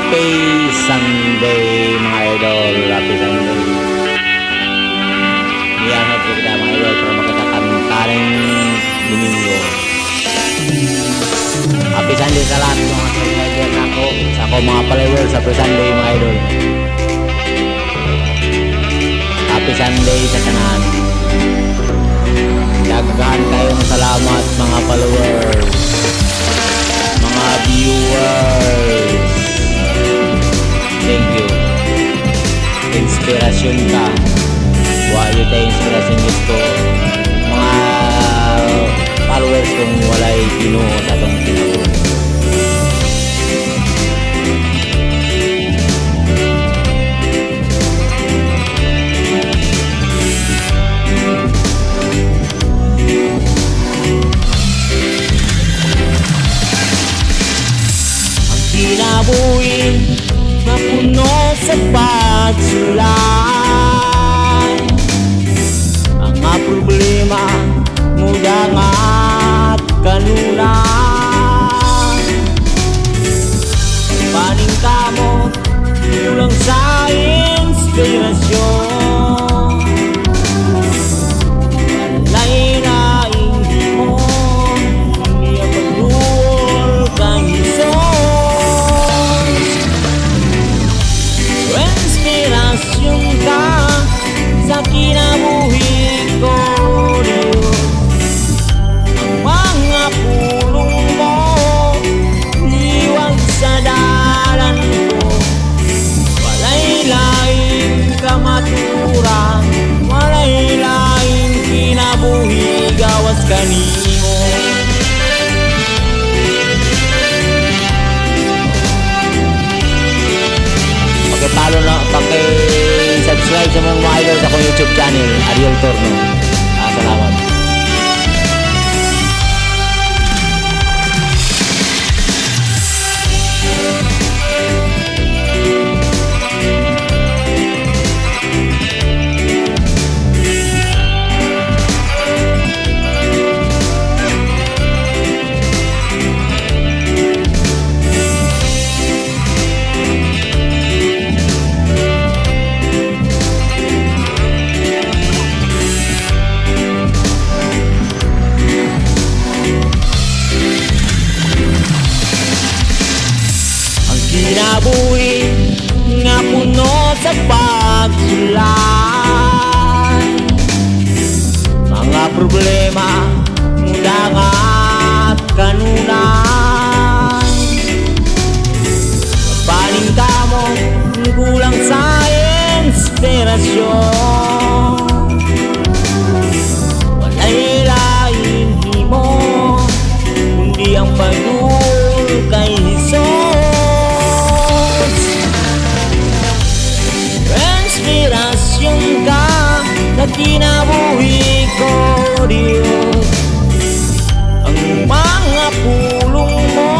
Happy Sunday mga idol. Happy Sunday. Iyanap ko kita mga idol para magkakakantaring Domingo. Happy Sunday sa lahat mga subscriber na ako. Sa ako mga followers. Happy Sunday mga idol. Happy Sunday sa kanan. Daghan kayong salamat mga followers, mga viewers. Thank you. Inspirasyon ka. Wala tayo inspirasyon gusto. Mga followers kung walay Ginoo sa itong kinabuhi. Kinabuhi na puno sa pagsulay, mga problema muda at kanunay. Paning kamot kulang sa inspirasyon, walay na hindi mo hindi ang pagduol kang iso. Inspirasyon ka sa kinabuhi ko, Diyos. Ang mga pulong mo iwag sa dalan ko. Walay laing kamaturan, walay laing kinabuhi, gawas kanimo. Pakipalo na, paki-subscribe sa mga idol sa akong YouTube channel, Ariel Torno. Salamat. Kinabuhi nga puno sa pagsulay, mga problema muda at kanunay. Paling kamo kulang sa inspirasyon, walay lain himo kundi ang pagdul kay Hesus. Inspirasyon ka sa kinabuhi ko, Diyos. Ang mga pulong mo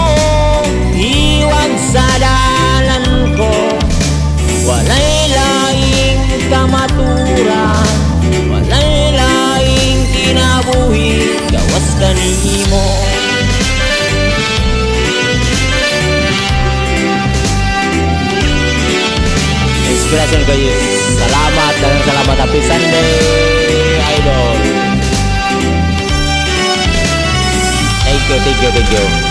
iwag sa dalan ko. Walay laing kamaturan, walay laing kinabuhi, gawas kanimo. Inspirasyon kayo. Salamat, dalang salamat. Happy Sunday, idol. Thank you.